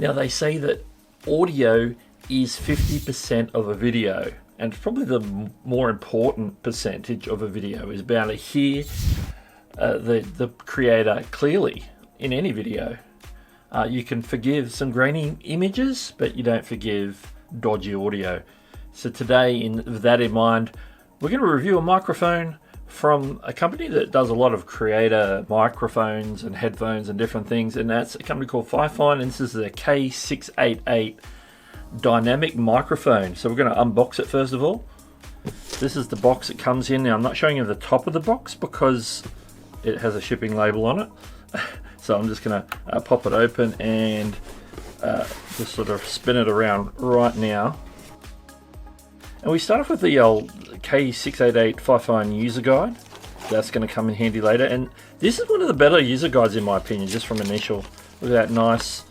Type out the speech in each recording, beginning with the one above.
Now they say that audio is 50% of a video, and probably the more important percentage of a video is being able to hear the creator clearly in any video. You can forgive some grainy images, but you don't forgive dodgy audio. So today, with that in mind, we're going to review a microphone from a company that does a lot of creator microphones and headphones and different things, and that's a company called Fifine, and this is the K688 Dynamic Microphone. So we're going to unbox it first of all. This is the box it comes in. Now I'm not showing you the top of the box because it has a shipping label on it. So I'm just going to pop it open and just sort of spin it around right now. And we start off with the old K688 Fifine user guide. That's going to come in handy later. And this is one of the better user guides in my opinion, just from initial. Look at that nice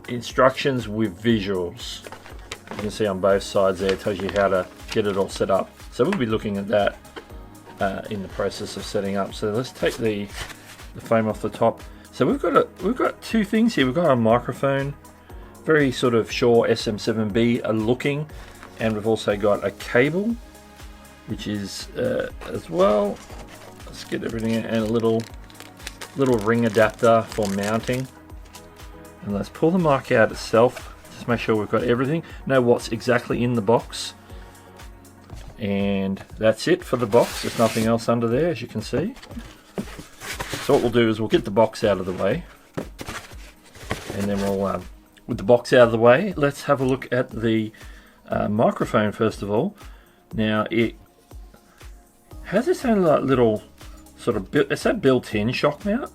instructions with visuals. You can see on both sides there, it tells you how to get it all set up. So we'll be looking at that in the process of setting up. So let's take the foam off the top. So we've got two things here. We've got a microphone, very sort of Shure SM7B looking, and we've also got a cable, which is as well. Let's get everything in, and a little ring adapter for mounting. And let's pull the mic out itself. Just make sure we've got everything. Know what's exactly in the box. And that's it for the box. There's nothing else under there, as you can see. So what we'll do is we'll get the box out of the way, and then we'll, with the box out of the way, let's have a look at the microphone first of all. Now it has this own little sort of it's a built-in shock mount,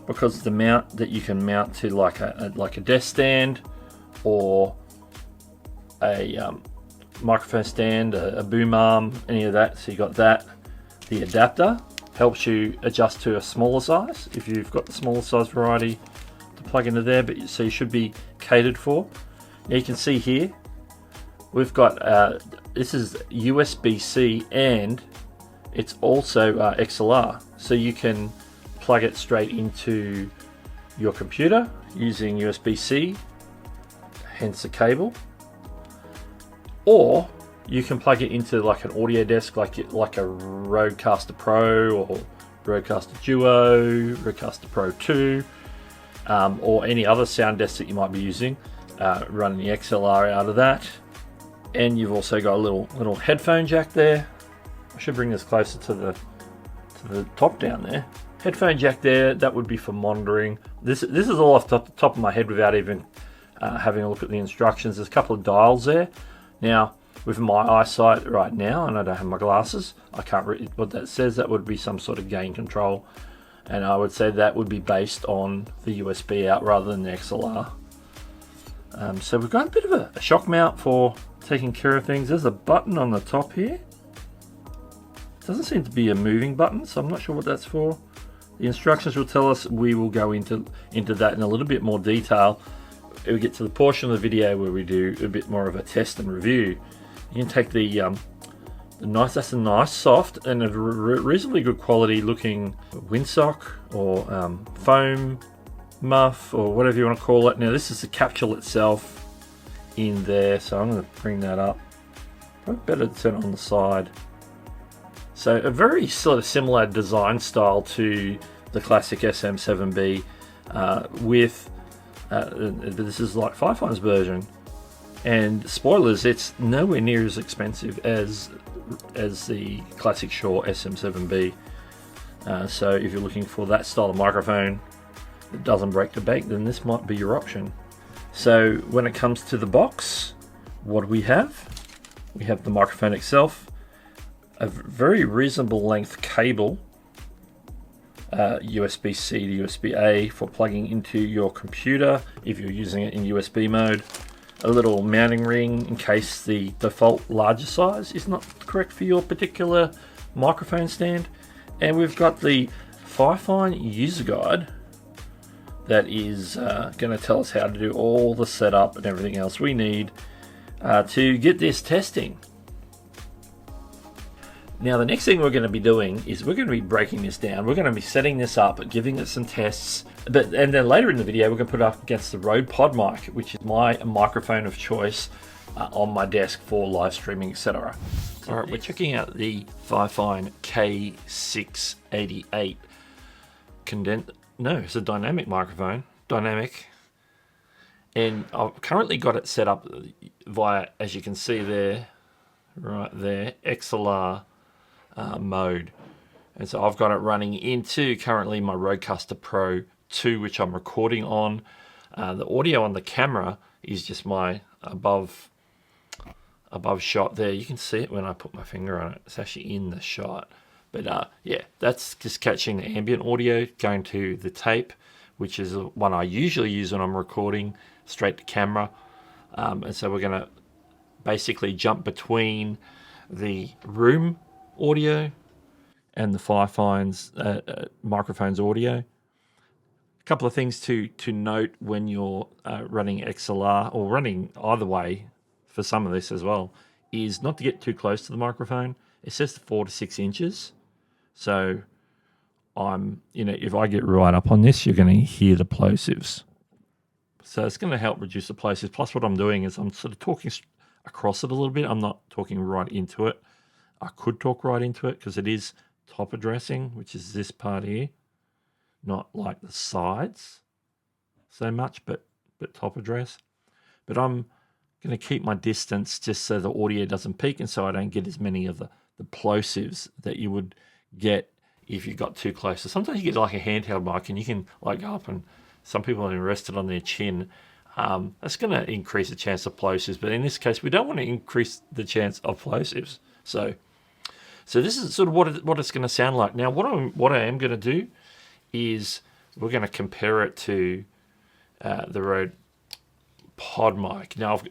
because the mount that you can mount to like a desk stand or a microphone stand, a boom arm, any of that. So you got that. The adapter helps you adjust to a smaller size if you've got the smaller size variety to plug into there, but so you should be catered for. Now you can see here we've got this is USB-C, and it's also XLR, so you can plug it straight into your computer using USB-C, hence the cable, or you can plug it into like an audio desk, like a Rodecaster Pro or Rodecaster Duo, Rodecaster Pro 2, or any other sound desk that you might be using, running the XLR out of that. And you've also got a little headphone jack there. I should bring this closer to the top down there. Headphone jack there, that would be for monitoring. This is all off the top of my head without even having a look at the instructions. There's a couple of dials there. Now, with my eyesight right now, and I don't have my glasses, I can't read what that says. That would be some sort of gain control, and I would say that would be based on the USB out rather than the XLR. So we've got a bit of a shock mount for taking care of things. There's a button on the top here. It doesn't seem to be a moving button, so I'm not sure what that's for. The instructions will tell us. We will go into that in a little bit more detail. We get to the portion of the video where we do a bit more of a test and review. You can take the that's a nice soft and a reasonably good quality looking windsock or foam muff or whatever you want to call it. Now this is the capsule itself in there, so I'm going to bring that up. Probably better to turn it on the side. So a very sort of similar design style to the classic SM7B with this is like Fifine's version. And spoilers, it's nowhere near as expensive as the classic Shure SM7B. So if you're looking for that style of microphone that doesn't break the bank, then this might be your option. So when it comes to the box, what do we have? We have the microphone itself, a very reasonable length cable, USB-C to USB-A for plugging into your computer if you're using it in USB mode. A little mounting ring in case the default larger size is not correct for your particular microphone stand. And we've got the Fifine user guide that is going to tell us how to do all the setup and everything else we need to get this testing. Now the next thing we're going to be doing is we're going to be breaking this down. We're going to be setting this up, giving it some tests, and then later in the video we're going to put it up against the Rode PodMic, which is my microphone of choice on my desk for live streaming, etc. All right, we're checking out the Fifine K688 it's a dynamic microphone, dynamic, and I've currently got it set up via, as you can see there, right there, XLR mode, and so I've got it running into currently my Rodecaster Pro 2, which I'm recording on. The audio on the camera is just my above shot there. You can see it when I put my finger on it. It's actually in the shot. But yeah, that's just catching the ambient audio going to the tape, which is one I usually use when I'm recording straight to camera. And so we're going to basically jump between the room audio and the Fifine's microphone's audio. A couple of things to note when you're running XLR or running either way for some of this as well is not to get too close to the microphone. It says 4 to 6 inches. So if I get right up on this, you're going to hear the plosives. So it's going to help reduce the plosives. Plus what I'm doing is I'm sort of talking across it a little bit. I'm not talking right into it. I could talk right into it because it is top addressing, which is this part here. Not like the sides so much, but top address. But I'm going to keep my distance just so the audio doesn't peak and so I don't get as many of the plosives that you would get if you got too close. So sometimes you get like a handheld mic and you can like go up and some people are rested on their chin. That's going to increase the chance of plosives, but in this case we don't want to increase the chance of plosives. So this is sort of what it's going to sound like. Now what I am going to do is we're going to compare it to the Rode PodMic. Now I've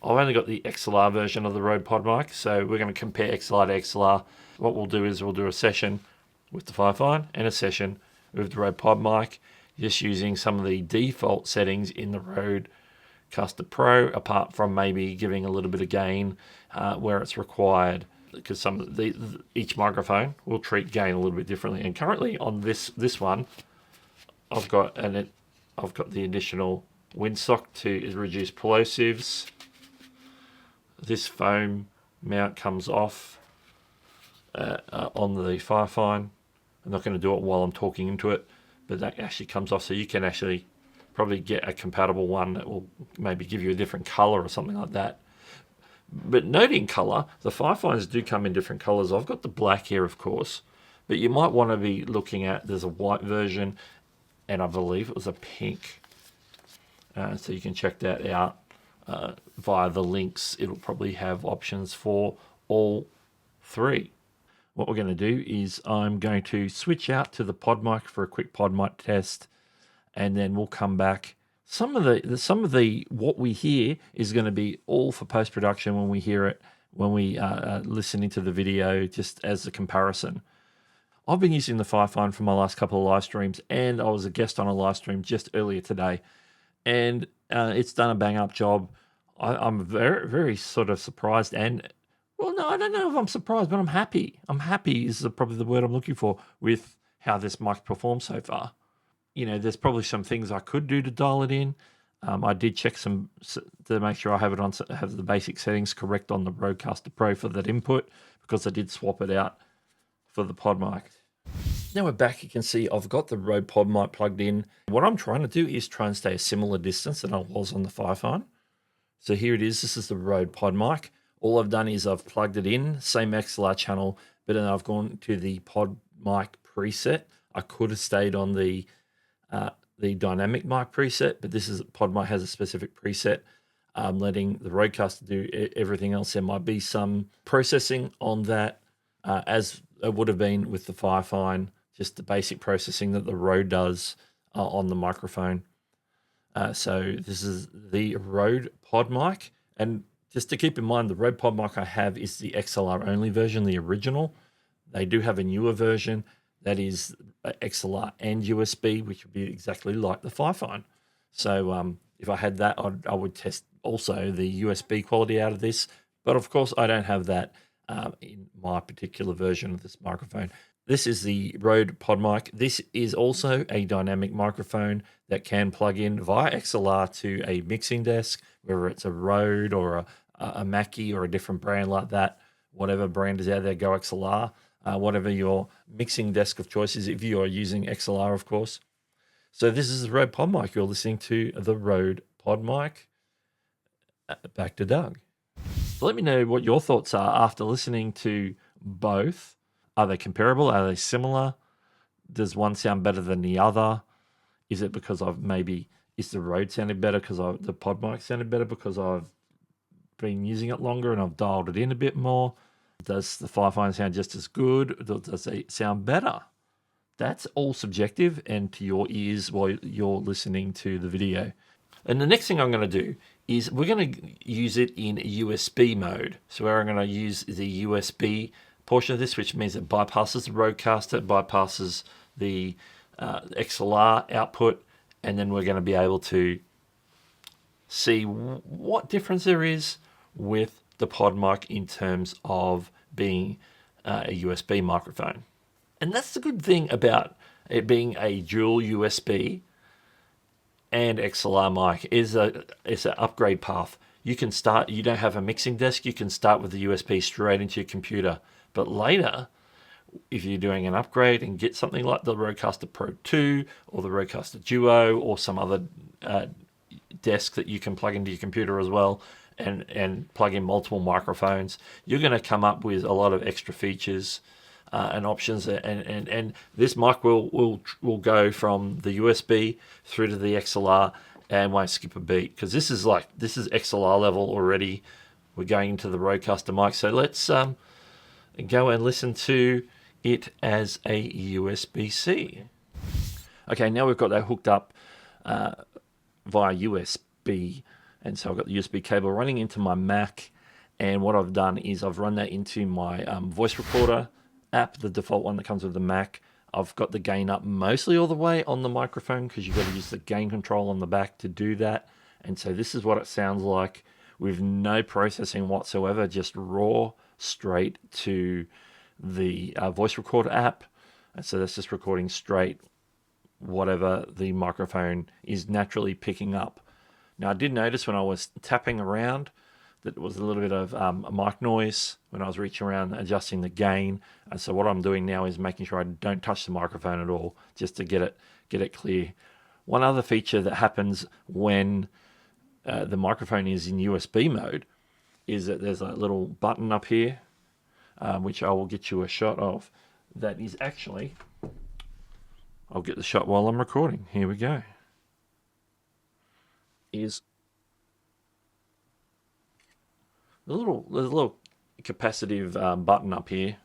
only got the XLR version of the Rode PodMic, so we're going to compare XLR to XLR. What we'll do is we'll do a session with the Fifine and a session with the Rode PodMic, just using some of the default settings in the Rodecaster Pro, apart from maybe giving a little bit of gain where it's required, because each microphone will treat gain a little bit differently. And currently on this one, I've got the additional windsock to reduce plosives. This foam mount comes off on the Fifine. I'm not going to do it while I'm talking into it, but that actually comes off, so you can actually probably get a compatible one that will maybe give you a different color or something like that. But noting color, the Fifines do come in different colors. I've got the black here, of course, but you might want to be looking at, there's a white version, and I believe it was a pink. So you can check that out via the links. It'll probably have options for all three. What we're going to do is I'm going to switch out to the PodMic for a quick PodMic test, and then we'll come back. Some of the what we hear is going to be all for post-production when we hear it, when we listen into the video, just as a comparison. I've been using the Fifine for my last couple of live streams, and I was a guest on a live stream just earlier today, and it's done a bang-up job. I'm very, very sort of surprised, and well, no, I don't know if I'm surprised, but I'm happy. I'm happy is probably the word I'm looking for with how this mic performs so far. There's probably some things I could do to dial it in. I did check some to make sure I have the basic settings correct on the Rodecaster Pro for that input, because I did swap it out for the PodMic. Now we're back. You can see I've got the Rode PodMic plugged in. What I'm trying to do is try and stay a similar distance than I was on the Fifine. So here it is. This is the Rode PodMic. All I've done is I've plugged it in, same XLR channel, but then I've gone to the PodMic preset. I could have stayed on the dynamic mic preset, but PodMic has a specific preset. Letting the Rodecaster do everything else. There might be some processing on that, as it would have been with the Fifine, just the basic processing that the Rode does on the microphone. So this is the Rode PodMic, and just to keep in mind, the Rode PodMic I have is the XLR only version, the original. They do have a newer version that is XLR and USB, which would be exactly like the Fifine. So if I had that, I would test also the USB quality out of this. But of course, I don't have that. in my particular version of this microphone. This is the Rode PodMic. This is also a dynamic microphone that can plug in via XLR to a mixing desk, whether it's a Rode or a Mackie or a different brand like that. Whatever brand is out there, go XLR. Whatever your mixing desk of choice is, if you are using XLR, of course. So this is the Rode PodMic. You're listening to the Rode PodMic. Back to Doug. So let me know what your thoughts are after listening to both. Are they comparable? Are they similar? Does one sound better than the other? Is it because is the Rode sounding better because the PodMic sounded better because I've been using it longer and I've dialed it in a bit more? Does the Fifine sound just as good? Does it sound better? That's all subjective and to your ears while you're listening to the video. And the next thing I'm going to do is we're going to use it in USB mode. So we're going to use the USB portion of this, which means it bypasses the Rodecaster, it bypasses the XLR output, and then we're going to be able to see what difference there is with the PodMic in terms of being a USB microphone. And that's the good thing about it being a dual USB and XLR mic is it's an upgrade path. You can start, you don't have a mixing desk, you can start with the USB straight into your computer. But later, if you're doing an upgrade and get something like the Rodecaster Pro 2 or the Rodecaster Duo or some other desk that you can plug into your computer as well and plug in multiple microphones, you're going to come up with a lot of extra features and options, and this mic will go from the USB through to the XLR and won't skip a beat, because this is XLR level already. We're going into the Rodecaster mic, so let's go and listen to it as a USB-C. Okay, now we've got that hooked up via USB, and so I've got the USB cable running into my Mac, and what I've done is I've run that into my voice recorder app, the default one that comes with the Mac. I've got the gain up mostly all the way on the microphone because you've got to use the gain control on the back to do that. And so this is what it sounds like with no processing whatsoever, just raw straight to the voice recorder app. And so that's just recording straight whatever the microphone is naturally picking up. Now I did notice when I was tapping around that was a little bit of mic noise when I was reaching around adjusting the gain. And so what I'm doing now is making sure I don't touch the microphone at all, just to get it clear. One other feature that happens when the microphone is in USB mode is that there's a little button up here, which I will get you a shot of. That is actually, I'll get the shot while I'm recording. Here we go. There's a little capacitive button up here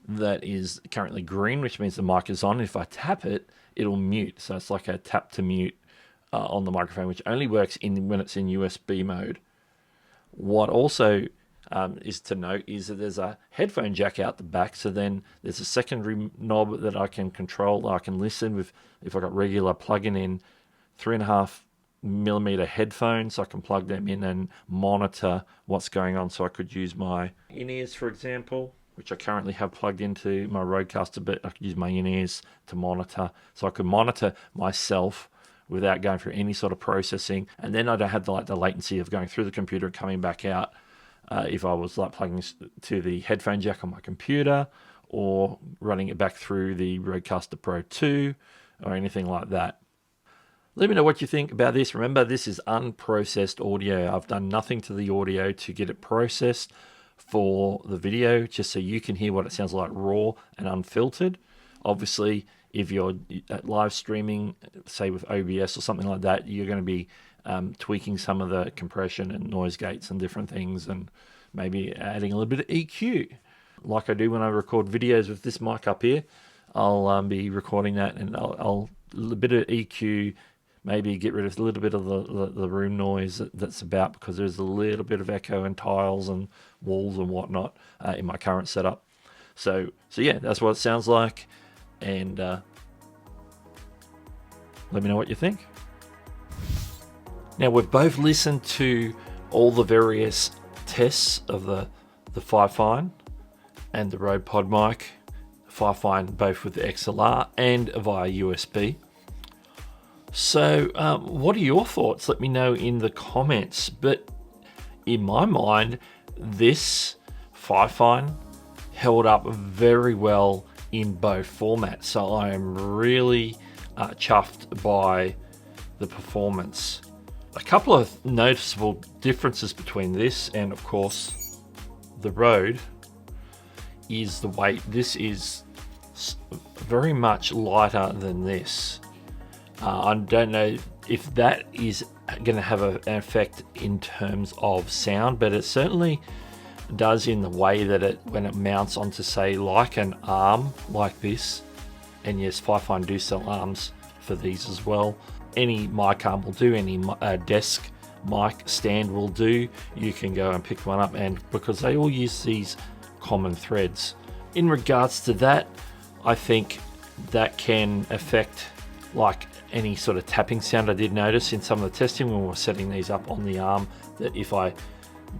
that is currently green, which means the mic is on. If I tap it, it'll mute. So it's like a tap to mute on the microphone, which only works when it's in USB mode. What also is to note is that there's a headphone jack out the back. So then there's a secondary knob that I can control. I can listen with, if I got regular plugging in 3.5mm headphones, I can plug them in and monitor what's going on. So I could use my in-ears, for example, which I currently have plugged into my Rodecaster, but I could use my in-ears to monitor. So I could monitor myself without going through any sort of processing. And then I don't have the latency of going through the computer and coming back out if I was like plugging to the headphone jack on my computer or running it back through the Rodecaster Pro 2 or anything like that. Let me know what you think about this. Remember, this is unprocessed audio. I've done nothing to the audio to get it processed for the video, just so you can hear what it sounds like raw and unfiltered. Obviously, if you're live streaming, say with OBS or something like that, you're going to be tweaking some of the compression and noise gates and different things, and maybe adding a little bit of EQ. Like I do when I record videos with this mic up here, I'll be recording that, and I'll a little bit of EQ, maybe get rid of a little bit of the room noise that's about, because there's a little bit of echo and tiles and walls and whatnot in my current setup. So yeah, that's what it sounds like, and let me know what you think. Now, we've both listened to all the various tests of the Fifine and the Rode PodMic, Fifine, both with the XLR and via USB. So what are your thoughts? Let me know in the comments. But in my mind, this Fifine held up very well in both formats. So I am really chuffed by the performance. A couple of noticeable differences between this and, of course, the Rode is the weight. This is very much lighter than this. I don't know if that is going to have an effect in terms of sound, but it certainly does in the way that when it mounts onto, say, like an arm like this. And yes, Fifine do sell arms for these as well. Any mic arm will do, any desk mic stand will do. You can go and pick one up, and because they all use these common threads. In regards to that, I think that can affect like any sort of tapping sound. I did notice in some of the testing when we were setting these up on the arm that if I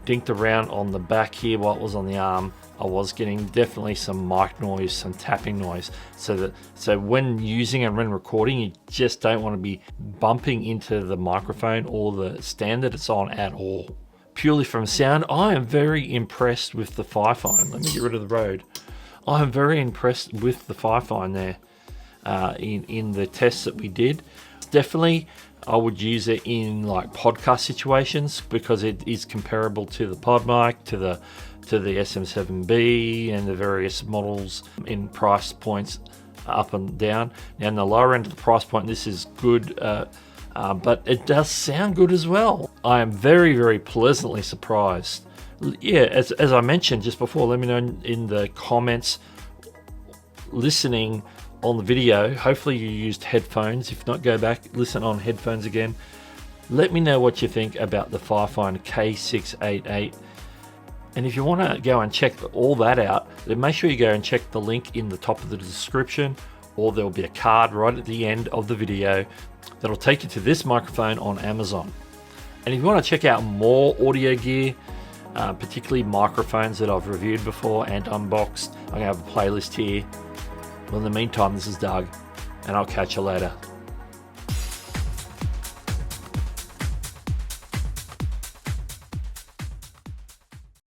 dinked around on the back here while it was on the arm, I was getting definitely some mic noise, some tapping noise. So when using and when recording, you just don't want to be bumping into the microphone or the stand that it's on at all. Purely from sound, I am very impressed with the Fifine. Let me get rid of the Rode. I am very impressed with the Fifine there in the tests that we did. Definitely, I would use it in like podcast situations because it is comparable to the PodMic, to the SM7B and the various models in price points up and down. Now in the lower end of the price point, this is good, but it does sound good as well. I am very, very pleasantly surprised. Yeah, as I mentioned just before, let me know in the comments, listening on the video, hopefully you used headphones. If not, go back, listen on headphones again. Let me know what you think about the Fifine K688. And if you want to go and check all that out, then make sure you go and check the link in the top of the description, or there'll be a card right at the end of the video that'll take you to this microphone on Amazon. And if you want to check out more audio gear, particularly microphones that I've reviewed before and unboxed, I'm going to have a playlist here. Well, in the meantime, this is Doug, and I'll catch you later.